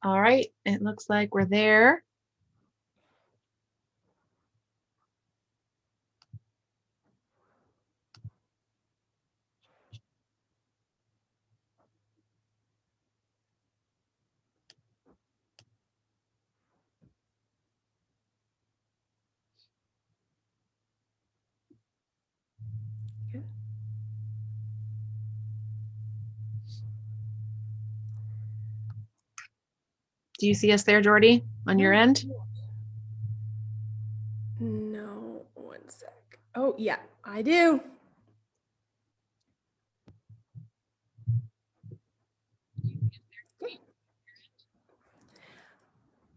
All right, it looks like we're there. Do you see us there, Jordy, on your end? No, one sec. Oh, yeah, I do.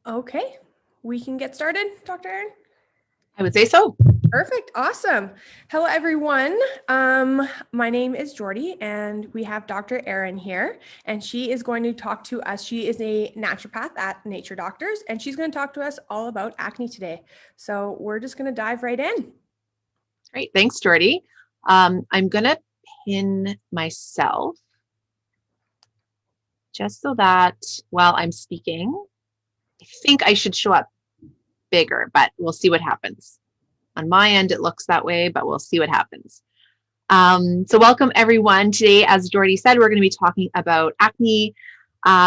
Okay, we can get started, Dr. Erin? I would say so. Perfect. Awesome. Hello, everyone. My name is Jordy, and we have Dr. Erin here, and she is going to talk to us. She is a naturopath at Nature Doctors, and she's going to talk to us all about acne today. So we're just going to dive right in. Great. Thanks, Jordy. I'm going to pin myself just so that while I'm speaking, I think I should show up bigger, but we'll see what happens. On my end, it looks that way, but we'll see what happens. So welcome, everyone. Today, as Jordy said, we're going to be talking about acne,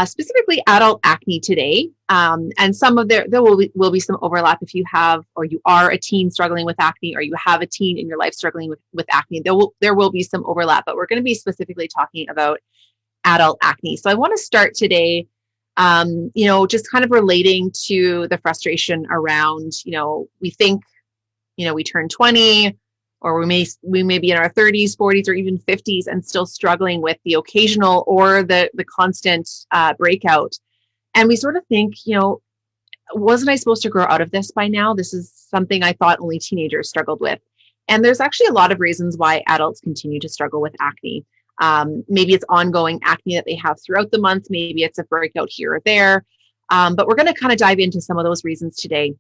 specifically adult acne today. And some of there will be some overlap if you have, or you are a teen struggling with acne, or you have a teen in your life struggling with acne. There will be some overlap, but we're going to be specifically talking about adult acne. So I want to start today, just kind of relating to the frustration around, we think, we turn 20, or we may be in our 30s, 40s, or even 50s and still struggling with the occasional or the constant breakout. And we sort of think, wasn't I supposed to grow out of this by now? This is something I thought only teenagers struggled with. And there's actually a lot of reasons why adults continue to struggle with acne. Maybe it's ongoing acne that they have throughout the month. Maybe it's a breakout here or there. But we're going to kind of dive into some of those reasons today.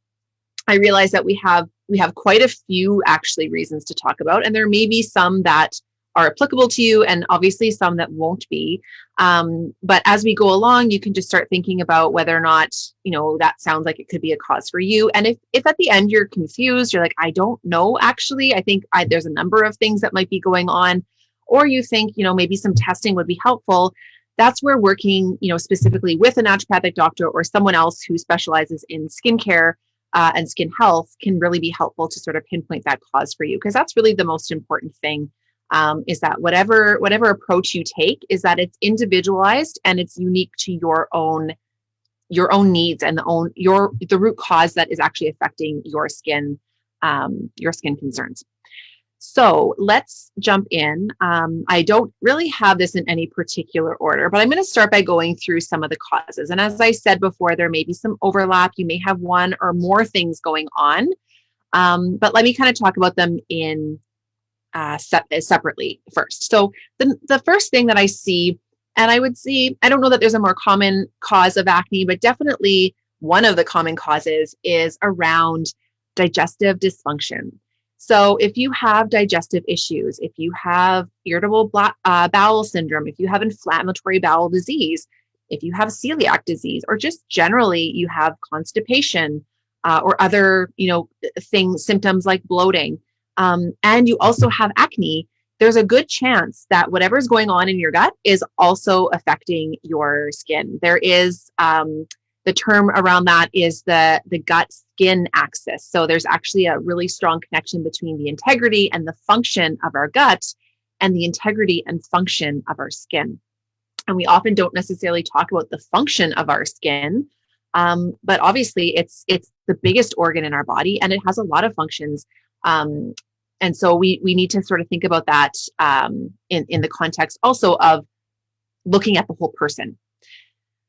I realize that we have quite a few actually reasons to talk about, and there may be some that are applicable to you and obviously some that won't be. But as we go along, you can just start thinking about whether or not, that sounds like it could be a cause for you. And if at the end you're confused, you're like, I don't know, actually, I think there's a number of things that might be going on, or you think, maybe some testing would be helpful. That's where working, specifically with a naturopathic doctor or someone else who specializes in skincare and skin health can really be helpful to sort of pinpoint that cause for you, because that's really the most important thing, is that whatever approach you take, is that it's individualized and it's unique to your own needs and the root cause that is actually affecting your skin concerns. So let's jump in. I don't really have this in any particular order, but I'm going to start by going through some of the causes. And as I said before, there may be some overlap. You may have one or more things going on, but let me kind of talk about them in separately first. So the first thing that I see, and I would see, I don't know that there's a more common cause of acne, but definitely one of the common causes is around digestive dysfunction. So if you have digestive issues, if you have irritable bowel syndrome, if you have inflammatory bowel disease, if you have celiac disease, or just generally you have constipation or other, symptoms like bloating, and you also have acne, there's a good chance that whatever's going on in your gut is also affecting your skin. There is the term around that is the gut-skin axis. So there's actually a really strong connection between the integrity and the function of our gut and the integrity and function of our skin. And we often don't necessarily talk about the function of our skin, but obviously it's the biggest organ in our body and it has a lot of functions. And so we need to sort of think about that in the context also of looking at the whole person.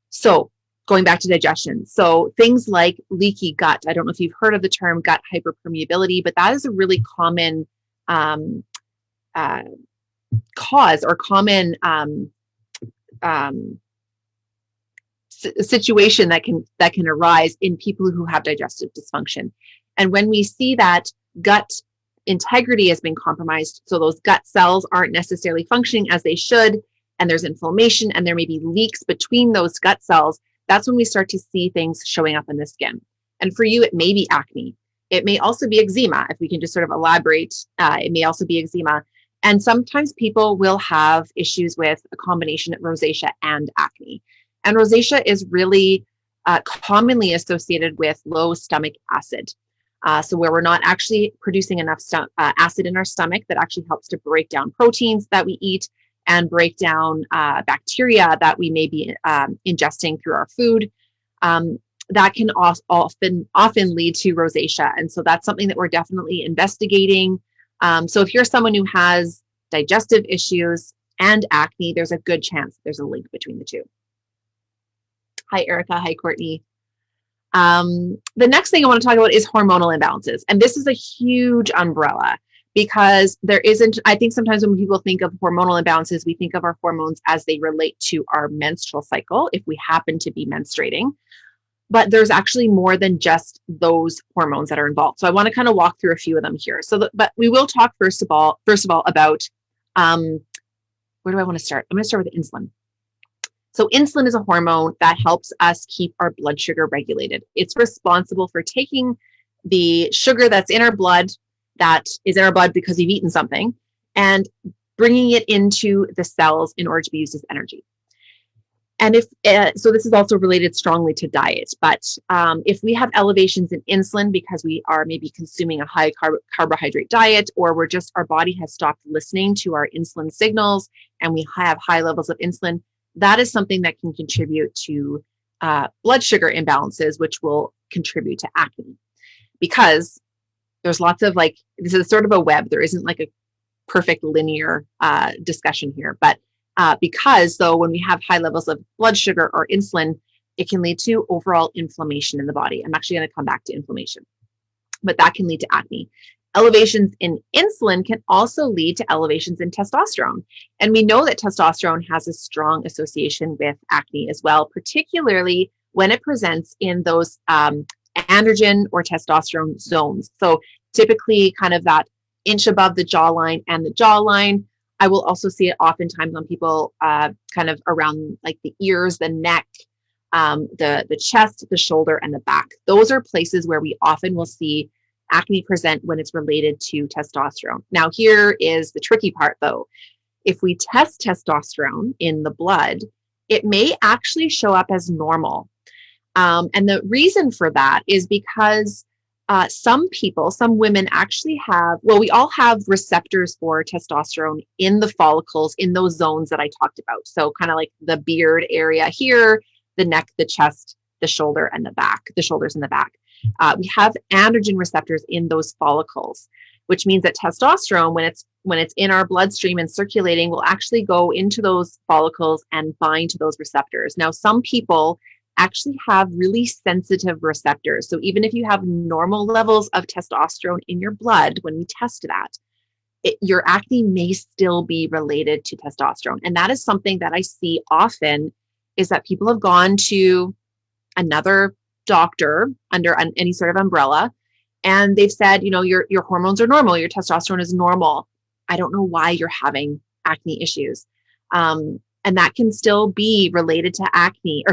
So going back to digestion. So things like leaky gut. I don't know if you've heard of the term gut hyperpermeability, but that is a really common cause or common situation that can arise in people who have digestive dysfunction. And when we see that gut integrity has been compromised, so those gut cells aren't necessarily functioning as they should, and there's inflammation and there may be leaks between those gut cells, that's when we start to see things showing up in the skin. And for you, it may be acne. It may also be eczema. If we can just sort of elaborate, it may also be eczema. And sometimes people will have issues with a combination of rosacea and acne. And rosacea is really commonly associated with low stomach acid. So where we're not actually producing enough acid in our stomach that actually helps to break down proteins that we eat and break down bacteria that we may be ingesting through our food. That can often lead to rosacea. And so that's something that we're definitely investigating. So if you're someone who has digestive issues and acne, there's a good chance there's a link between the two. Hi, Erica. Hi, Courtney. The next thing I want to talk about is hormonal imbalances. And this is a huge umbrella because there isn't, I think sometimes when people think of hormonal imbalances, we think of our hormones as they relate to our menstrual cycle, if we happen to be menstruating. But there's actually more than just those hormones that are involved. So I want to kind of walk through a few of them here. But we will talk first of all about, where do I want to start? I'm going to start with insulin. So insulin is a hormone that helps us keep our blood sugar regulated. It's responsible for taking the sugar that's in our blood, that is in our blood because we've eaten something, and bringing it into the cells in order to be used as energy. And so this is also related strongly to diet, but if we have elevations in insulin because we are maybe consuming a high carbohydrate diet, or our body has stopped listening to our insulin signals and we have high levels of insulin, that is something that can contribute to blood sugar imbalances, which will contribute to acne. Because there's lots of this is sort of a web. There isn't like a perfect linear discussion here, but because though when we have high levels of blood sugar or insulin, it can lead to overall inflammation in the body. I'm actually going to come back to inflammation, but that can lead to acne. Elevations in insulin can also lead to elevations in testosterone. And we know that testosterone has a strong association with acne as well, particularly when it presents in those androgen or testosterone zones. So typically kind of that inch above the jawline and the jawline. I will also see it oftentimes on people kind of around like the ears, the neck, the chest, the shoulder, and the back. Those are places where we often will see acne present when it's related to testosterone. Now, here is the tricky part though. If we test testosterone in the blood, it may actually show up as normal. And the reason for that is because some women actually we all have receptors for testosterone in the follicles, in those zones that I talked about. So kind of like the beard area here, the neck, the chest, the shoulder, and the back, the shoulders and the back. We have androgen receptors in those follicles, which means that testosterone, when it's in our bloodstream and circulating, will actually go into those follicles and bind to those receptors. Now, some people actually have really sensitive receptors. So even if you have normal levels of testosterone in your blood, when we test that, your acne may still be related to testosterone. And that is something that I see often, is that people have gone to another doctor under any sort of umbrella, and they've said, your hormones are normal, your testosterone is normal. I don't know why you're having acne issues. And that can still be related to acne,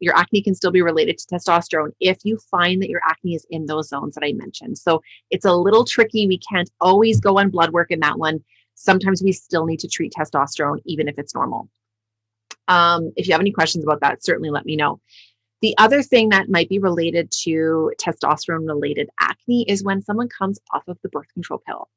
your acne can still be related to testosterone if you find that your acne is in those zones that I mentioned. So it's a little tricky. We can't always go on blood work in that one. Sometimes we still need to treat testosterone, even if it's normal. If you have any questions about that, certainly let me know. The other thing that might be related to testosterone-related acne is when someone comes off of the birth control pill.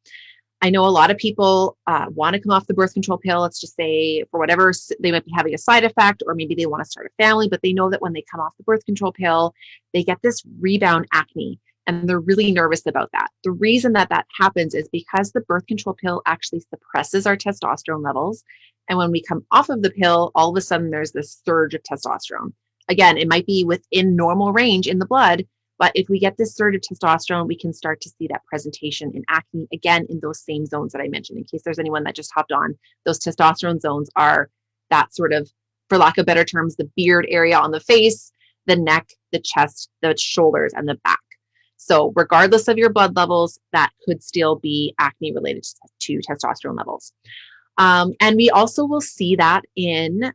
I know a lot of people want to come off the birth control pill. Let's just say for whatever, they might be having a side effect, or maybe they want to start a family, but they know that when they come off the birth control pill, they get this rebound acne, and they're really nervous about that. The reason that happens is because the birth control pill actually suppresses our testosterone levels. And when we come off of the pill, all of a sudden there's this surge of testosterone. Again, it might be within normal range in the blood, but if we get this surge of testosterone, we can start to see that presentation in acne, again, in those same zones that I mentioned. In case there's anyone that just hopped on, those testosterone zones are that sort of, for lack of better terms, the beard area on the face, the neck, the chest, the shoulders, and the back. So regardless of your blood levels, that could still be acne related to testosterone levels. And we also will see that in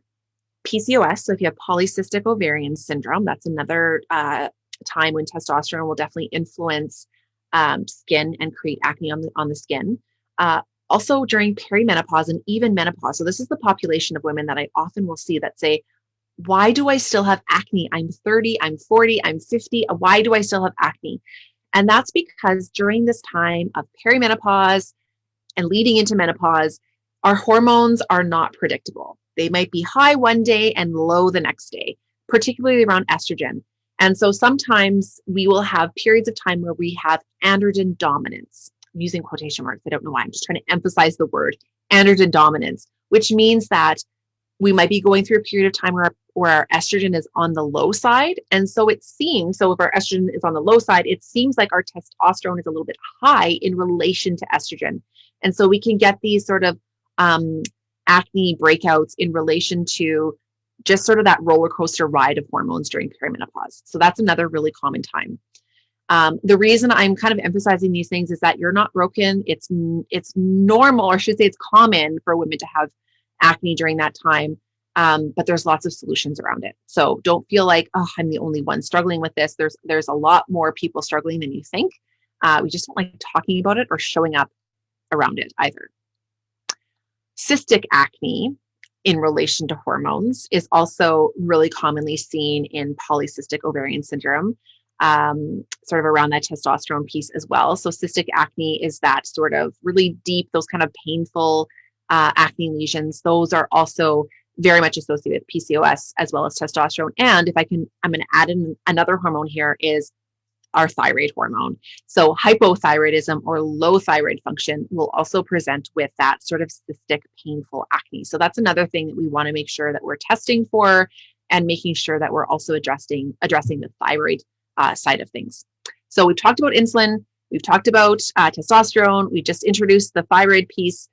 PCOS. So if you have polycystic ovarian syndrome, that's another time when testosterone will definitely influence skin and create acne on the skin. Also during perimenopause and even menopause. So this is the population of women that I often will see that say, why do I still have acne? I'm 30, I'm 40, I'm 50. Why do I still have acne? And that's because during this time of perimenopause and leading into menopause, our hormones are not predictable. They might be high one day and low the next day, particularly around estrogen. And so sometimes we will have periods of time where we have androgen dominance. I'm using quotation marks. I don't know why. I'm just trying to emphasize the word androgen dominance, which means that we might be going through a period of time where our estrogen is on the low side. And so it seems, so if our estrogen is on the low side, it seems like our testosterone is a little bit high in relation to estrogen. And so we can get these sort of acne breakouts in relation to just sort of that roller coaster ride of hormones during perimenopause. So that's another really common time. The reason I'm kind of emphasizing these things is that you're not broken. It's normal, or I should say it's common for women to have acne during that time. But there's lots of solutions around it. So don't feel like, oh, I'm the only one struggling with this. There's a lot more people struggling than you think. We just don't like talking about it or showing up around it either. Cystic acne in relation to hormones is also really commonly seen in polycystic ovarian syndrome, sort of around that testosterone piece as well. So cystic acne is that sort of really deep, those kind of painful acne lesions. Those are also very much associated with PCOS as well as testosterone. And if I'm going to add in another hormone here is our thyroid hormone. So hypothyroidism or low thyroid function will also present with that sort of cystic painful acne. So that's another thing that we want to make sure that we're testing for and making sure that we're also addressing the thyroid side of things. So we've talked about insulin, we've talked about testosterone, we just introduced the thyroid piece.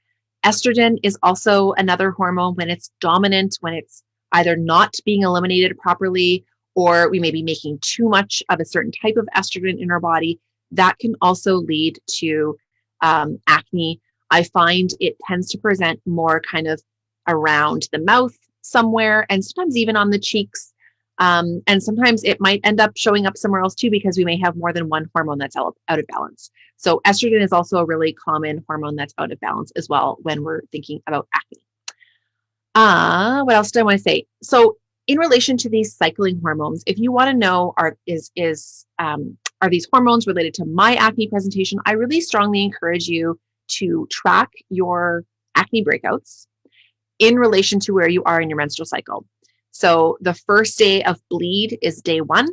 Estrogen is also another hormone when it's dominant, when it's either not being eliminated properly, or we may be making too much of a certain type of estrogen in our body. That can also lead to acne. I find it tends to present more kind of around the mouth somewhere, and sometimes even on the cheeks. And sometimes it might end up showing up somewhere else too, because we may have more than one hormone that's out of balance. So estrogen is also a really common hormone that's out of balance as well when we're thinking about acne. What else do I want to say? So in relation to these cycling hormones, if you want to know are these hormones related to my acne presentation, I really strongly encourage you to track your acne breakouts in relation to where you are in your menstrual cycle. So the first day of bleed is day 1.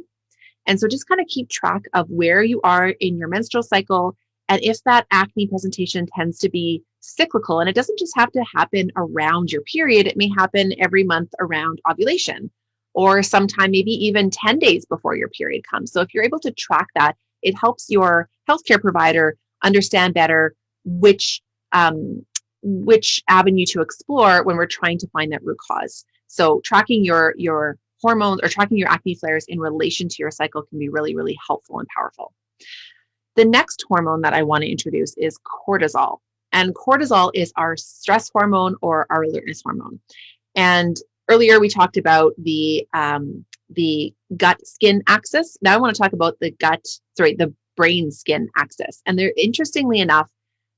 And so just kind of keep track of where you are in your menstrual cycle. And if that acne presentation tends to be cyclical, and it doesn't just have to happen around your period, it may happen every month around ovulation, or sometime maybe even 10 days before your period comes. So if you're able to track that, it helps your healthcare provider understand better which avenue to explore when we're trying to find that root cause. So tracking your hormones or tracking your acne flares in relation to your cycle can be really, really helpful and powerful. The next hormone that I want to introduce is cortisol. And cortisol is our stress hormone or our alertness hormone. And earlier we talked about the gut-skin axis. Now I want to talk about the brain-skin axis. And there, interestingly enough,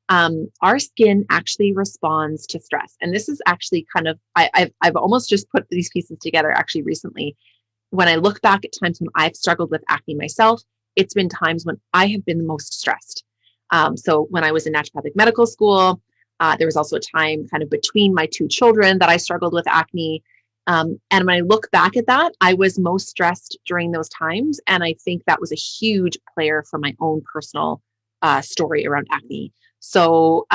our skin actually responds to stress. And this is actually kind of, I've almost just put these pieces together actually recently. When I look back at times when I've struggled with acne myself, it's been times when I have been the most stressed. So when I was in naturopathic medical school, there was also a time kind of between my 2 children that I struggled with acne. And when I look back at that, I was most stressed during those times. And I think that was a huge player for my own personal story around acne. So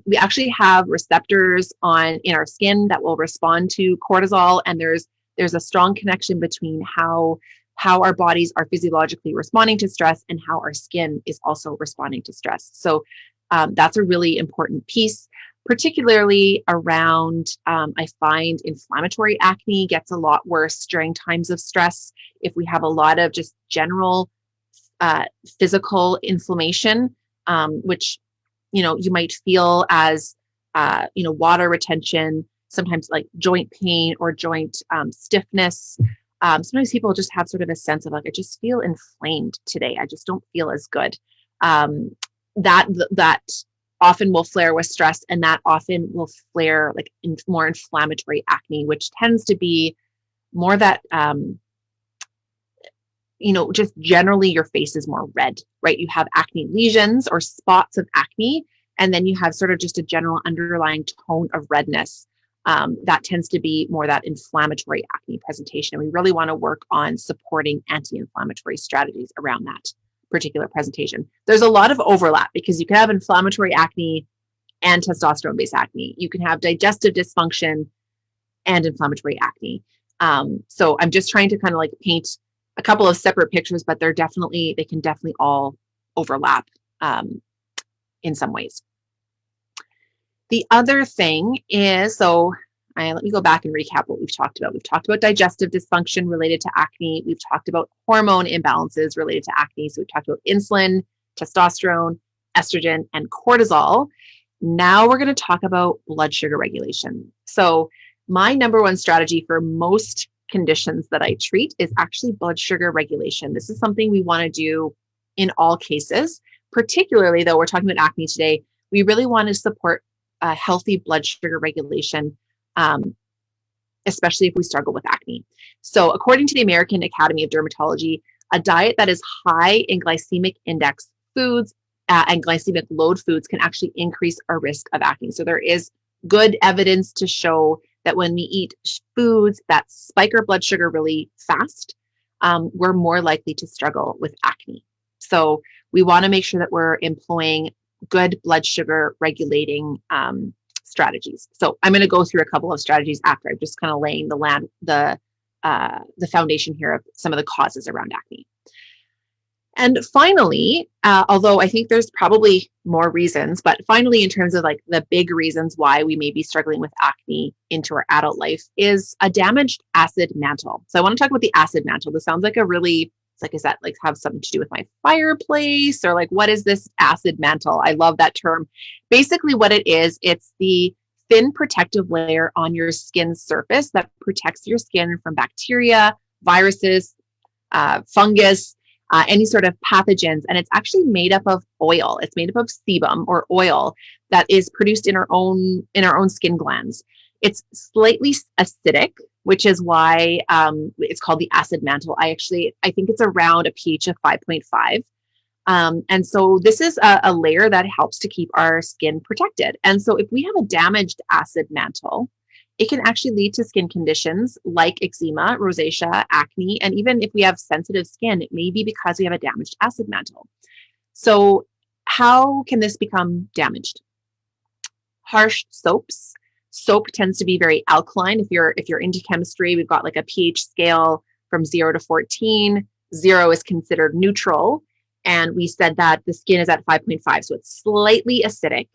we actually have receptors in our skin that will respond to cortisol, and there's a strong connection between how our bodies are physiologically responding to stress and how our skin is also responding to stress. So that's a really important piece, particularly around, I find inflammatory acne gets a lot worse during times of stress. If we have a lot of just general physical inflammation, which you might feel as water retention, sometimes like joint pain or joint stiffness. Sometimes people just have sort of a sense of like, I just feel inflamed today. I just don't feel as good. That often will flare with stress, and that often will flare like in more inflammatory acne, which tends to be more that, just generally your face is more red, right? You have acne lesions or spots of acne, and then you have sort of just a general underlying tone of redness. That tends to be more that inflammatory acne presentation. And we really want to work on supporting anti-inflammatory strategies around that particular presentation. There's a lot of overlap because you can have inflammatory acne and testosterone-based acne. You can have digestive dysfunction and inflammatory acne. So I'm just trying to kind of like paint a couple of separate pictures, but they can definitely all overlap in some ways. The other thing is, let me go back and recap what we've talked about. We've talked about digestive dysfunction related to acne. We've talked about hormone imbalances related to acne. So we've talked about insulin, testosterone, estrogen, and cortisol. Now we're going to talk about blood sugar regulation. So my number one strategy for most conditions that I treat is actually blood sugar regulation. This is something we want to do in all cases, particularly though we're talking about acne today. We really want to support healthy blood sugar regulation, especially if we struggle with acne. So according to the American Academy of Dermatology, a diet that is high in glycemic index foods and glycemic load foods can actually increase our risk of acne. So there is good evidence to show that when we eat foods that spike our blood sugar really fast, we're more likely to struggle with acne. So we want to make sure that we're employing good blood sugar regulating strategies. So I'm going to go through a couple of strategies after. I'm just kind of laying the foundation here of some of the causes around acne. And finally, although I think there's probably more reasons, but finally, in terms of like the big reasons why we may be struggling with acne into our adult life is a damaged acid mantle. So I want to talk about the acid mantle. This sounds like is that like have something to do with my fireplace, or like, what is this acid mantle? I love that term. Basically what it is, it's the thin protective layer on your skin surface that protects your skin from bacteria, viruses, fungus, any sort of pathogens. And it's actually made up of oil. It's made up of sebum or oil that is produced in our own skin glands. It's slightly acidic, which is why it's called the acid mantle. I think it's around a pH of 5.5. And so this is a layer that helps to keep our skin protected. And so if we have a damaged acid mantle, it can actually lead to skin conditions like eczema, rosacea, acne, and even if we have sensitive skin, it may be because we have a damaged acid mantle. So how can this become damaged? Harsh soaps. Soap tends to be very alkaline. If you're into chemistry, we've got like a pH scale from 0 to 14. 0 is considered neutral. And we said that the skin is at 5.5, so it's slightly acidic.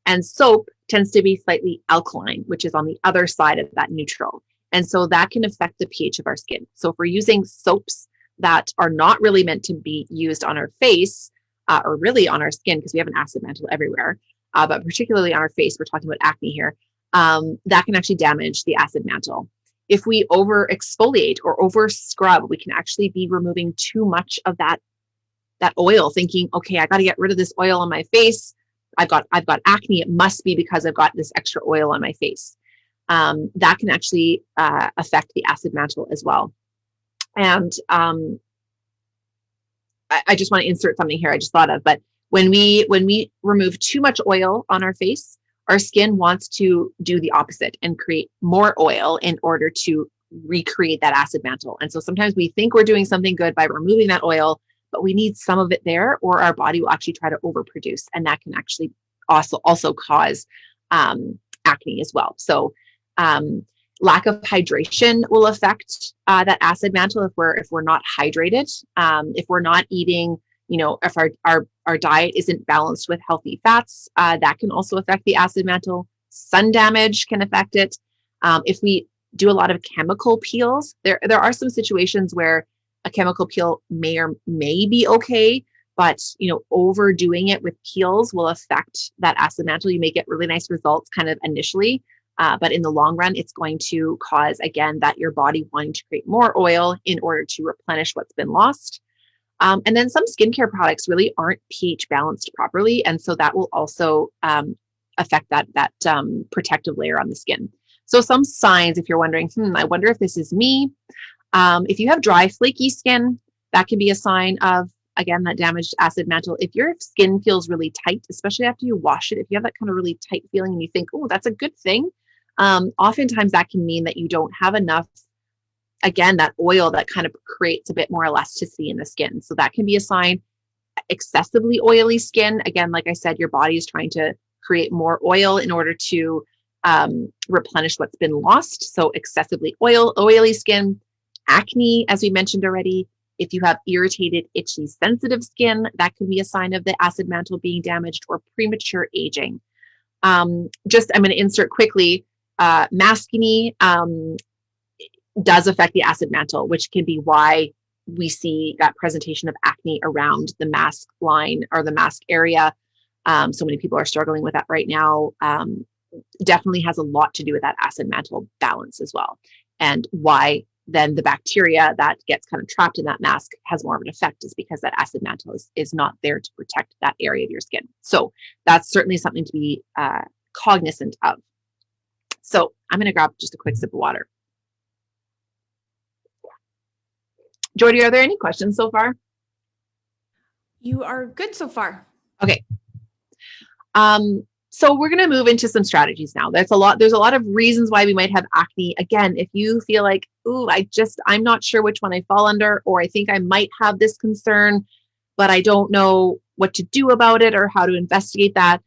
And soap tends to be slightly alkaline, which is on the other side of that neutral. And so that can affect the pH of our skin. So if we're using soaps that are not really meant to be used on our face or really on our skin, because we have an acid mantle everywhere, but particularly on our face, we're talking about acne here, that can actually damage the acid mantle. If we over exfoliate or over scrub, we can actually be removing too much of that oil, thinking, okay, I got to get rid of this oil on my face. I've got acne. It must be because I've got this extra oil on my face. That can actually affect the acid mantle as well. And I just want to insert something here I just thought of, but when we remove too much oil on our face, our skin wants to do the opposite and create more oil in order to recreate that acid mantle. And so sometimes we think we're doing something good by removing that oil, but we need some of it there, or our body will actually try to overproduce, and that can actually also cause acne as well. So lack of hydration will affect that acid mantle if we're not hydrated, if we're not eating, if our diet isn't balanced with healthy fats, that can also affect the acid mantle. Sun damage can affect it. If we do a lot of chemical peels, there are some situations where a chemical peel may be okay, but overdoing it with peels will affect that acid mantle. You may get really nice results kind of initially, But in the long run, it's going to cause, again, that your body wanting to create more oil in order to replenish what's been lost. And then some skincare products really aren't pH balanced properly. And so that will also affect that protective layer on the skin. So some signs, if you're wondering, I wonder if this is me. If you have dry, flaky skin, that can be a sign of, again, that damaged acid mantle. If your skin feels really tight, especially after you wash it, if you have that kind of really tight feeling and you think, oh, that's a good thing, oftentimes that can mean that you don't have enough, again, that oil that kind of creates a bit more elasticity in the skin. So that can be a sign. Excessively oily skin, again, like I said, your body is trying to create more oil in order to replenish what's been lost. So excessively oily skin. Acne, as we mentioned already. If you have irritated, itchy, sensitive skin, that can be a sign of the acid mantle being damaged, or premature aging. I'm going to insert quickly, maskne does affect the acid mantle, which can be why we see that presentation of acne around the mask line or the mask area. So many people are struggling with that right now. Definitely has a lot to do with that acid mantle balance as well, and why then the bacteria that gets kind of trapped in that mask has more of an effect, is because that acid mantle is not there to protect that area of your skin. So that's certainly something to be cognizant of. So I'm going to grab just a quick sip of water. Jordy, are there any questions so far? You are good so far. Okay. So we're going to move into some strategies now. There's a lot of reasons why we might have acne. Again, if you feel like, ooh, I'm not sure which one I fall under, or I think I might have this concern, but I don't know what to do about it or how to investigate that,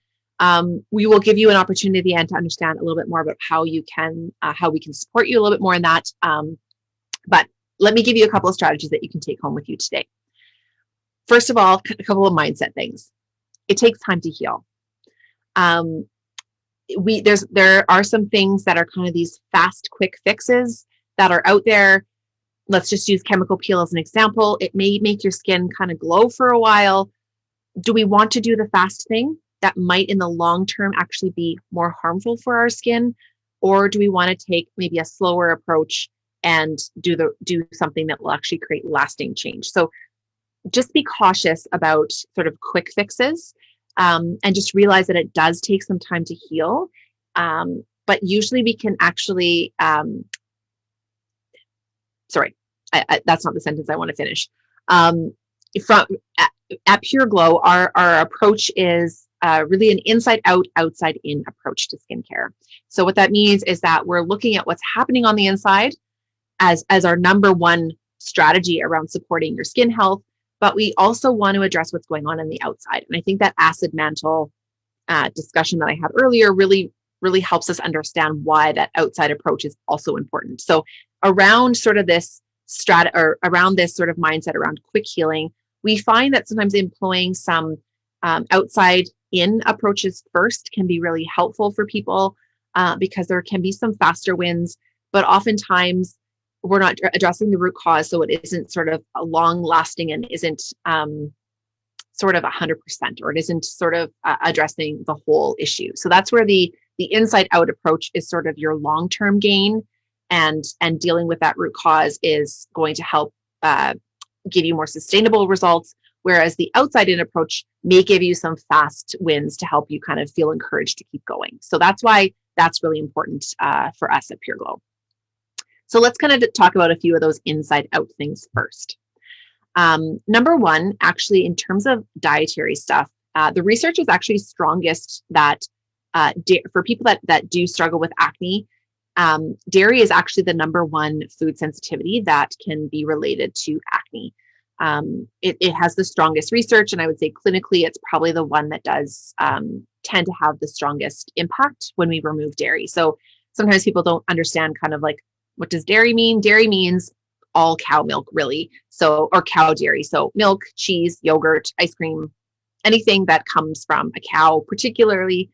we will give you an opportunity at the end to understand a little bit more about how we can support you a little bit more in that. But let me give you a couple of strategies that you can take home with you today. First of all, a couple of mindset things. It takes time to heal. There are some things that are kind of these fast, quick fixes that are out there. Let's just use chemical peel as an example. It may make your skin kind of glow for a while. Do we want to do the fast thing that might in the long term actually be more harmful for our skin? Or do we want to take maybe a slower approach and do something that will actually create lasting change? So just be cautious about sort of quick fixes. And just realize that it does take some time to heal. But usually we can actually, that's not the sentence I want to finish. At Pure Glow, our approach is really an inside out, outside in approach to skincare. So what that means is that we're looking at what's happening on the inside as our number one strategy around supporting your skin health. But we also want to address what's going on the outside. And I think that acid mantle discussion that I had earlier really helps us understand why that outside approach is also important. So around sort of this around this sort of mindset around quick healing, we find that sometimes employing some outside in approaches first can be really helpful for people because there can be some faster wins, but oftentimes we're not addressing the root cause, so it isn't sort of a long lasting and isn't sort of 100%, or it isn't sort of addressing the whole issue. So that's where the inside out approach is sort of your long-term gain, and dealing with that root cause is going to help give you more sustainable results. Whereas the outside in approach may give you some fast wins to help you kind of feel encouraged to keep going. So that's why that's really important for us at Pure Glow. So let's kind of talk about a few of those inside out things first. Number one, actually, in terms of dietary stuff, the research is actually strongest that for people that do struggle with acne, dairy is actually the number one food sensitivity that can be related to acne. It has the strongest research, and I would say clinically, it's probably the one that does tend to have the strongest impact when we remove dairy. So sometimes people don't understand kind of like, what does dairy mean? Dairy means all cow milk, really. So, or cow dairy. So milk, cheese, yogurt, ice cream, anything that comes from a cow, particularly.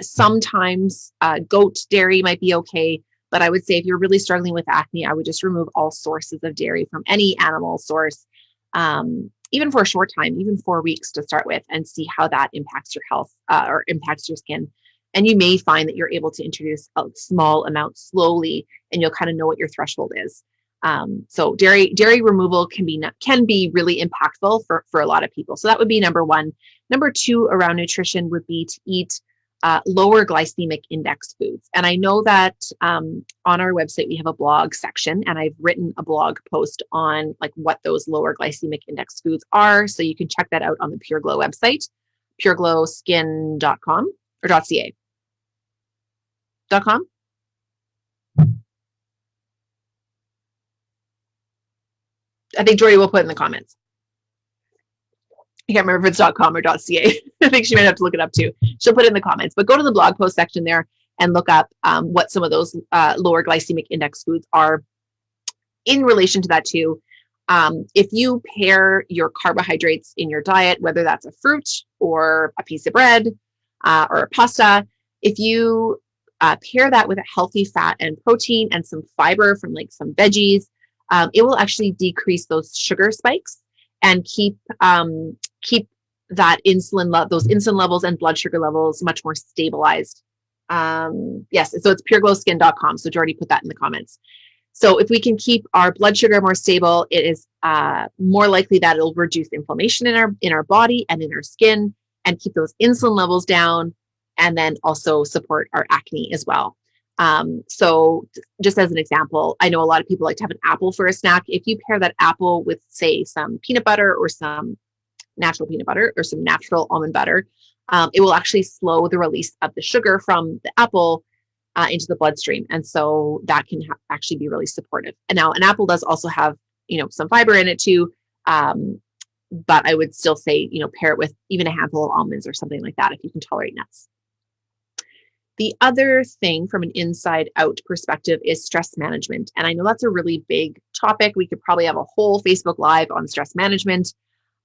Sometimes goat dairy might be okay, but I would say if you're really struggling with acne, I would just remove all sources of dairy from any animal source, even for a short time, even 4 weeks to start with, and see how that impacts your health or impacts your skin. And you may find that you're able to introduce a small amount slowly, and you'll kind of know what your threshold is. So dairy removal can be really impactful for a lot of people. So that would be number one. Number two around nutrition would be to eat lower glycemic index foods. And I know that on our website, we have a blog section, and I've written a blog post on like what those lower glycemic index foods are. So you can check that out on the Pure Glow website, pureglowskin.com or .ca. .com? I think Jordy will put in the comments. I can't remember if it's .com or .ca. I think she might have to look it up too. She'll put it in the comments, but go to the blog post section there and look up what some of those lower glycemic index foods are in relation to that too. If you pair your carbohydrates in your diet, whether that's a fruit or a piece of bread or a pasta, if you pair that with a healthy fat and protein and some fiber from like some veggies, it will actually decrease those sugar spikes and keep that those insulin levels and blood sugar levels much more stabilized. Yes, so it's pureglowskin.com. So Jordy put that in the comments. So if we can keep our blood sugar more stable, it is more likely that it'll reduce inflammation in our body and in our skin and keep those insulin levels down, and then also support our acne as well. So just as an example, I know a lot of people like to have an apple for a snack. If you pair that apple with, say, some peanut butter or some natural peanut butter or some natural almond butter, it will actually slow the release of the sugar from the apple into the bloodstream. And so that can actually be really supportive. And now an apple does also have, some fiber in it too. But I would still say, pair it with even a handful of almonds or something like that if you can tolerate nuts. The other thing from an inside out perspective is stress management. And I know that's a really big topic. We could probably have a whole Facebook Live on stress management.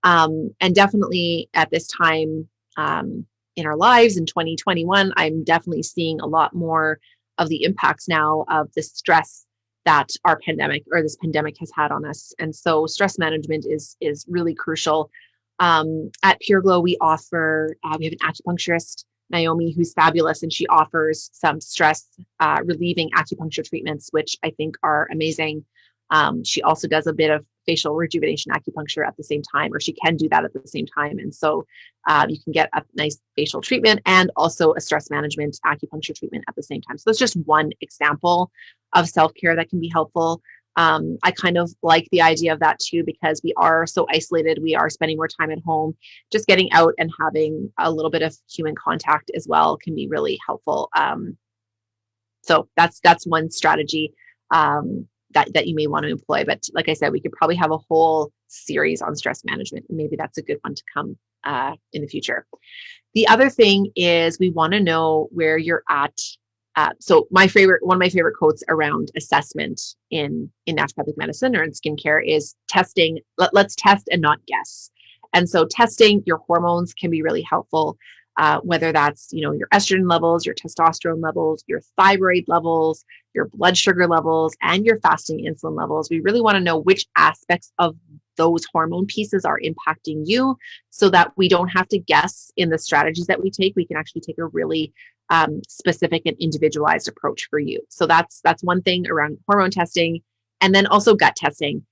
And definitely at this time in our lives in 2021, I'm definitely seeing a lot more of the impacts now of the stress that this pandemic has had on us. And so stress management is really crucial. At Pure Glow, we have an acupuncturist, Naomi, who's fabulous, and she offers some stress relieving acupuncture treatments, which I think are amazing. She also does a bit of facial rejuvenation acupuncture at the same time, or she can do that at the same time. And so you can get a nice facial treatment and also a stress management acupuncture treatment at the same time. So that's just one example of self-care that can be helpful. I kind of like the idea of that too, because we are so isolated. We are spending more time at home. Just getting out and having a little bit of human contact as well can be really helpful. So that's one strategy that you may want to employ. But like I said, we could probably have a whole series on stress management. Maybe that's a good one to come in the future. The other thing is we want to know where you're at. So one of my favorite quotes around assessment in naturopathic medicine or in skincare is testing. Let's test and not guess. And so testing your hormones can be really helpful, whether that's, your estrogen levels, your testosterone levels, your thyroid levels, your blood sugar levels, and your fasting insulin levels. We really want to know which aspects of those hormone pieces are impacting you so that we don't have to guess in the strategies that we take. We can actually take a really specific and individualized approach for you. So that's one thing around hormone testing. And then also gut testing.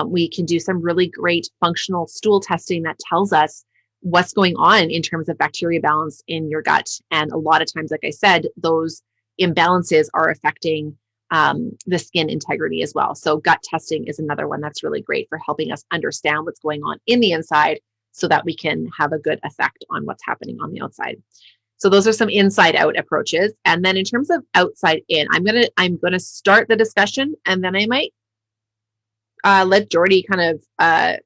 We can do some really great functional stool testing that tells us what's going on in terms of bacteria balance in your gut. And a lot of times, like I said, those imbalances are affecting the skin integrity as well. So gut testing is another one that's really great for helping us understand what's going on in the inside so that we can have a good effect on what's happening on the outside. So those are some inside out approaches. And then in terms of outside in, I'm gonna start the discussion, and then I might let Jordy kind of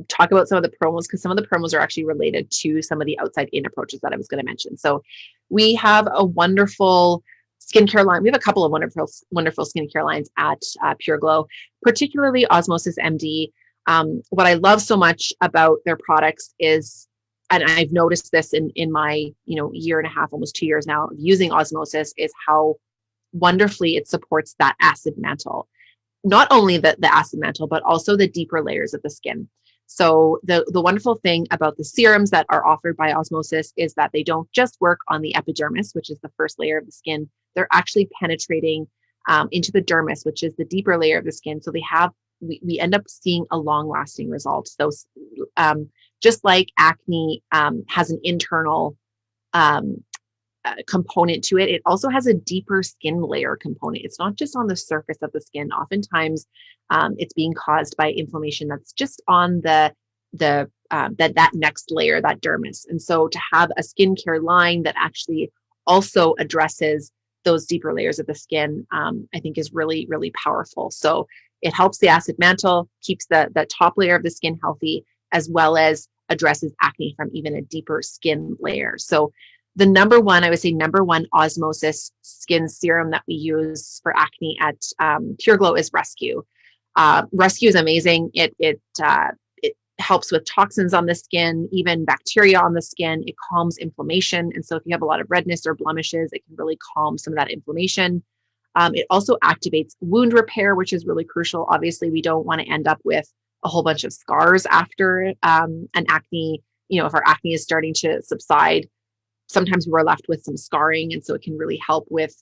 talk about some of the promos, because some of the promos are actually related to some of the outside in approaches that I was going to mention. So we have a wonderful skincare line. We have a couple of wonderful skincare lines at Pure Glow, particularly Osmosis Md. What I love so much about their products is, and I've noticed this in my, year and a half, almost 2 years now of using Osmosis, is how wonderfully it supports that acid mantle. Not only the acid mantle, but also the deeper layers of the skin. So the wonderful thing about the serums that are offered by Osmosis is that they don't just work on the epidermis, which is the first layer of the skin. They're actually penetrating into the dermis, which is the deeper layer of the skin. So we end up seeing a long-lasting result. So just like acne has an internal component to it, it also has a deeper skin layer component. It's not just on the surface of the skin. Oftentimes, it's being caused by inflammation that's just on that next layer, that dermis. And so to have a skincare line that actually also addresses those deeper layers of the skin, I think is really, really powerful. So it helps the acid mantle, keeps the top layer of the skin healthy, as well as addresses acne from even a deeper skin layer. So the number one Osmosis skin serum that we use for acne at Pure Glow is Rescue. Rescue is amazing. It helps with toxins on the skin, even bacteria on the skin. It calms inflammation. And so if you have a lot of redness or blemishes, it can really calm some of that inflammation. It also activates wound repair, which is really crucial. Obviously, we don't want to end up with a whole bunch of scars after an acne. If our acne is starting to subside, sometimes we're left with some scarring. And so it can really help with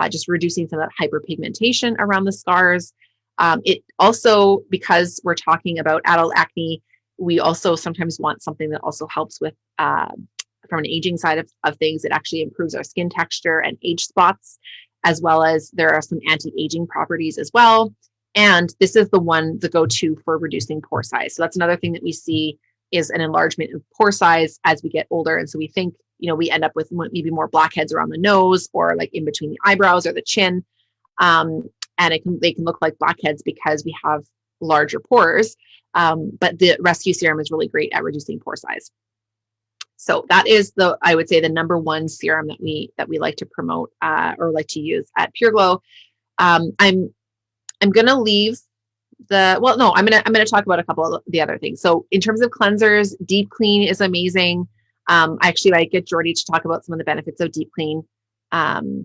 just reducing some of that hyperpigmentation around the scars. It also, because we're talking about adult acne, we also sometimes want something that also helps with, from an aging side of things, it actually improves our skin texture and age spots, as well as there are some anti-aging properties as well. And this is the go-to for reducing pore size. So that's another thing that we see is an enlargement of pore size as we get older. And so we think, we end up with maybe more blackheads around the nose or like in between the eyebrows or the chin. And they can look like blackheads because we have larger pores. But the Rescue Serum is really great at reducing pore size. So that is I would say the number one serum that we like to promote or like to use at Pure Glow. I'm going to leave I'm going to talk about a couple of the other things. So in terms of cleansers, Deep Clean is amazing. I actually like get Jordy to talk about some of the benefits of Deep Clean. Now?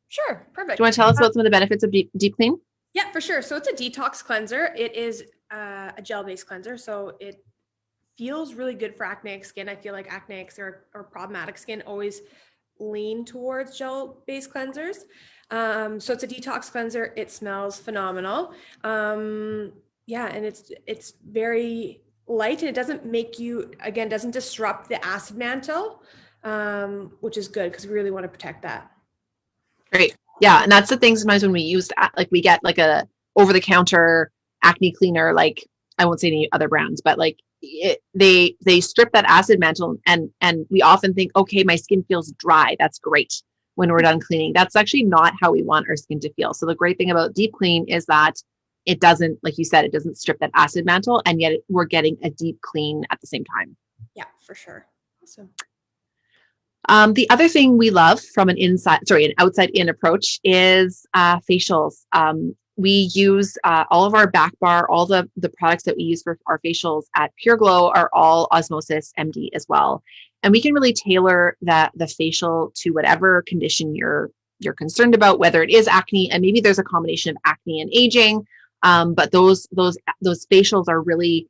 Sure, perfect. Do you want to tell us about some of the benefits of Deep Clean? Yeah, for sure. So it's a detox cleanser. It is a gel-based cleanser. So it feels really good for acneic skin. I feel like acneic or problematic skin always lean towards gel-based cleansers. So it's a detox cleanser. It smells phenomenal. And it's very light, and it doesn't doesn't disrupt the acid mantle, which is good because we really want to protect that. Great. Yeah. And that's the thing sometimes when we use, we get like a over-the-counter acne cleaner, like I won't say any other brands, but like they strip that acid mantle and we often think, okay, my skin feels dry. That's great when we're done cleaning. That's actually not how we want our skin to feel. So the great thing about Deep Clean is that it doesn't, like you said, it doesn't strip that acid mantle, and yet we're getting a deep clean at the same time. Yeah, for sure. Awesome. The other thing we love from an outside-in approach is facials. We use all of our back bar, all the products that we use for our facials at Pure Glow are all Osmosis Md as well. And we can really tailor the facial to whatever condition you're concerned about, whether it is acne, and maybe there's a combination of acne and aging. But those facials are really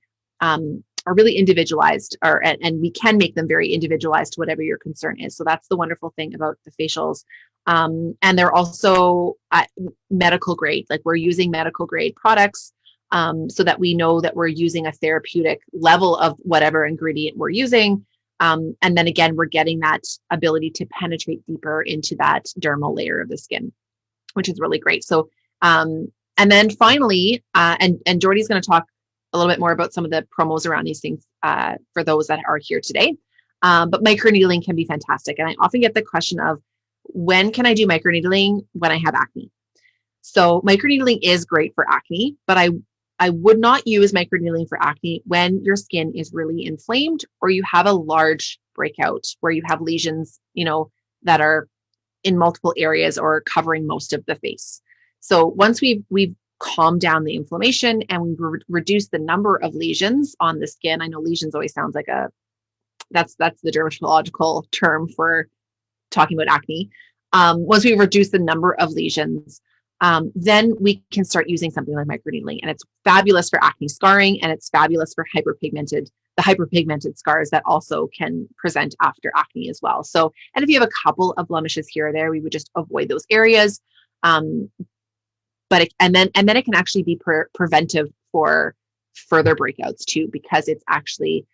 individualized, and we can make them very individualized to whatever your concern is. So that's the wonderful thing about the facials. And they're also medical grade, like we're using medical grade products so that we know that we're using a therapeutic level of whatever ingredient we're using. And then again, we're getting that ability to penetrate deeper into that dermal layer of the skin, which is really great. So, and then finally, and Jordy's going to talk a little bit more about some of the promos around these things for those that are here today. But microneedling can be fantastic. And I often get the question of, when can I do microneedling when I have acne? So microneedling is great for acne, but I would not use microneedling for acne when your skin is really inflamed or you have a large breakout where you have lesions, that are in multiple areas or covering most of the face. So once we've calmed down the inflammation and we've reduced the number of lesions on the skin. I know lesions always sounds like that's the dermatological term for talking about acne. Once we reduce the number of lesions, then we can start using something like microneedling, and it's fabulous for acne scarring, and it's fabulous for the hyperpigmented scars that also can present after acne as well. So, and if you have a couple of blemishes here or there, we would just avoid those areas. But and then it can actually be preventive for further breakouts too, because it's actually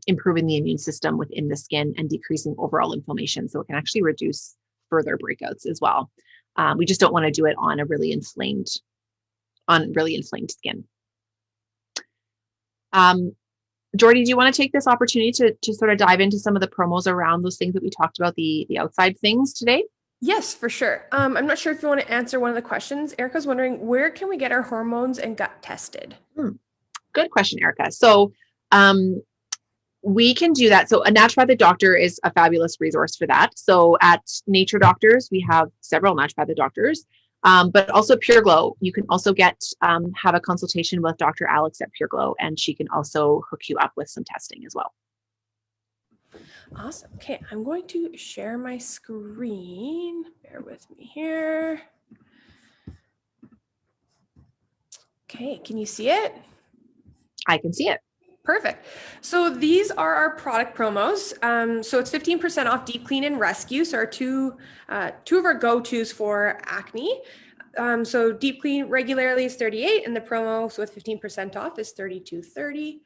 improving the immune system within the skin and decreasing overall inflammation. So it can actually reduce further breakouts as well. We just don't want to do it on really inflamed skin. Jordy, do you want to take this opportunity to sort of dive into some of the promos around those things that we talked about, the outside things today? Yes, for sure. I'm not sure if you want to answer one of the questions. Erica's wondering, where can we get our hormones and gut tested? Good question, Erica. So we can do that. So a naturopathic doctor is a fabulous resource for that. So at Nature Doctors, we have several naturopathic doctors, but also Pure Glow. You can also have a consultation with Dr. Alex at Pure Glow, and she can also hook you up with some testing as well. Awesome. Okay, I'm going to share my screen. Bear with me here. Okay, can you see it? I can see it. Perfect. So these are our product promos. So it's 15% off Deep Clean and Rescue. So our two of our go-tos for acne. So Deep Clean regularly is $38, and the promo with 15% off is $32.30.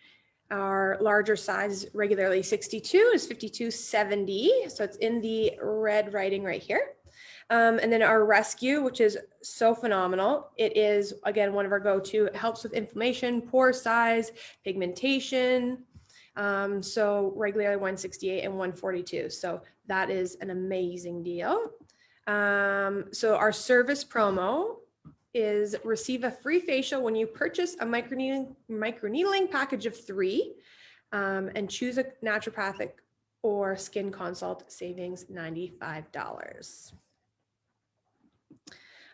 Our larger size regularly 62 is $52.70. So it's in the red writing right here. And then our Rescue, which is so phenomenal. It is, again, one of our go-to. It helps with inflammation, pore size, pigmentation. So regularly 168 and 142. So that is an amazing deal. So our service promo is receive a free facial when you purchase a microneedling package of 3 and choose a naturopathic or skin consult, savings $95.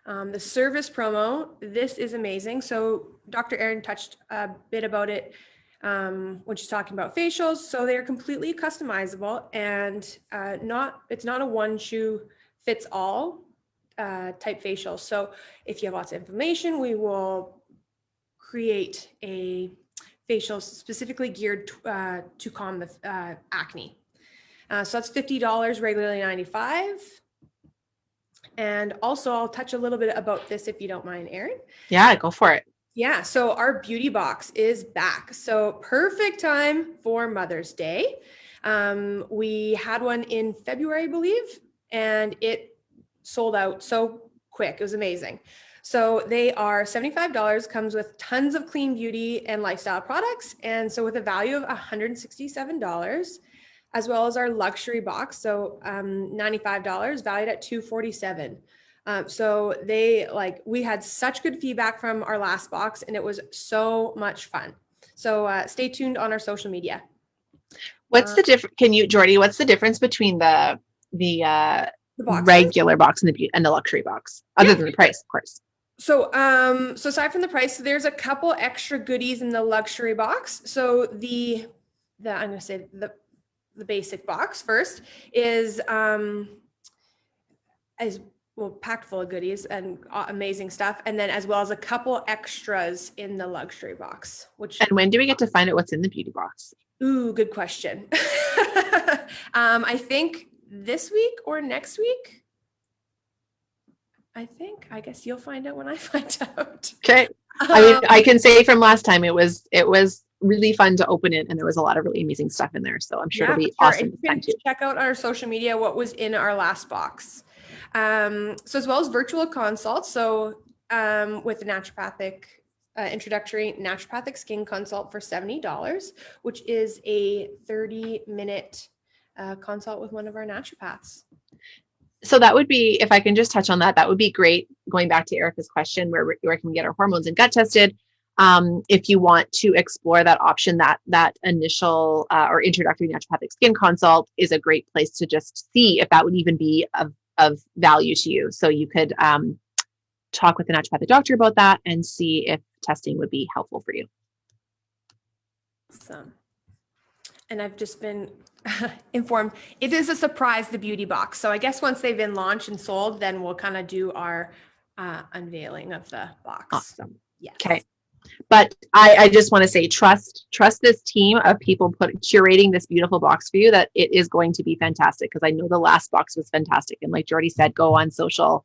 The service promo, this is amazing. So Dr. Erin touched a bit about it when she's talking about facials. So they're completely customizable, and it's not a one shoe fits all type facial. So if you have lots of inflammation, we will create a facial specifically geared to calm the acne. So that's $50, regularly $95. And also I'll touch a little bit about this if you don't mind, Erin. Yeah, go for it. Yeah, so our beauty box is back. So perfect time for Mother's Day. We had one in February, I believe, and it sold out so quick. It was amazing. So they are $75, comes with tons of clean beauty and lifestyle products. And so with a value of $167, as well as our luxury box. So $95 valued at $247. So we had such good feedback from our last box, and it was so much fun. So stay tuned on our social media. What's the difference? Jordy, what's the difference between the regular box and the luxury box, other than the price, of course? So, so aside from the price, there's a couple extra goodies in the luxury box. So I'm going to say the basic box first is packed full of goodies and amazing stuff, and then as well as a couple extras in the luxury box. And when do we get to find out what's in the beauty box? Ooh, good question. I think this week or next week. I guess you'll find out when I find out. Okay. I can say from last time, it was really fun to open it, and there was a lot of really amazing stuff in there. So I'm sure it'll be awesome. And you can check out our social media what was in our last box. So as well as virtual consults. So with the naturopathic introductory naturopathic skin consult for $70, which is a 30-minute consult with one of our naturopaths. So that would be, if I can just touch on that, that would be great. Going back to Erica's question, where can we get our hormones and gut tested? If you want to explore that option, that initial or introductory naturopathic skin consult is a great place to just see if that would even be of value to you. So you could talk with the naturopathic doctor about that and see if testing would be helpful for you. Awesome. And I've just been informed it is a surprise, the beauty box. So I guess once they've been launched and sold, then we'll kind of do our unveiling of the box. Awesome. Yes. Okay. But I just want to say, trust this team of people curating this beautiful box for you, that it is going to be fantastic. Because I know the last box was fantastic. And like Jordy said, go on social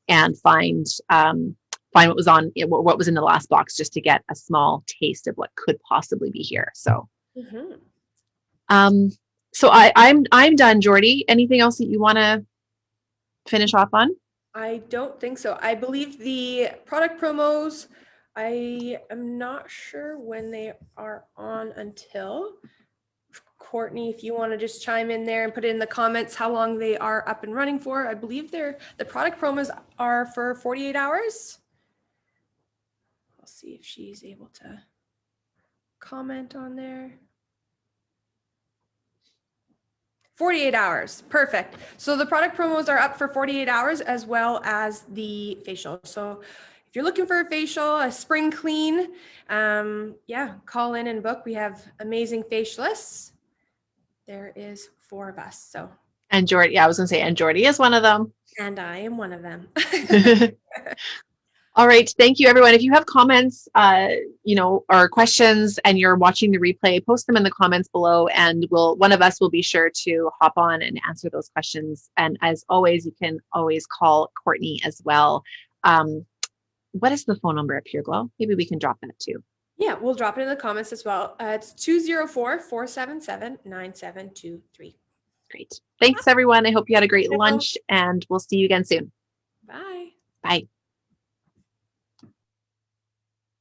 and find what was what was in the last box, just to get a small taste of what could possibly be here. So, so I'm done. Jordy, anything else that you want to finish off on? I don't think so. I believe the product promos, I am not sure when they are on until. Courtney, if you want to just chime in there and put it in the comments how long they are up and running for. I believe the product promos are for 48 hours. I'll see if she's able to comment on there. 48 hours. Perfect. So the product promos are up for 48 hours, as well as the facial. So if you're looking for a facial, a spring clean, call in and book. We have amazing facialists. There is 4 of us. So. And Jordy, I was going to say, and Jordy is one of them. And I am one of them. All right. Thank you, everyone. If you have comments, or questions, and you're watching the replay, post them in the comments below, and one of us will be sure to hop on and answer those questions. And as always, you can always call Courtney as well. What is the phone number up here, Glow? Maybe we can drop that too. Yeah, we'll drop it in the comments as well. It's 204-477-9723. Great. Thanks, everyone. I hope you had a great lunch, and we'll see you again soon. Bye. Bye.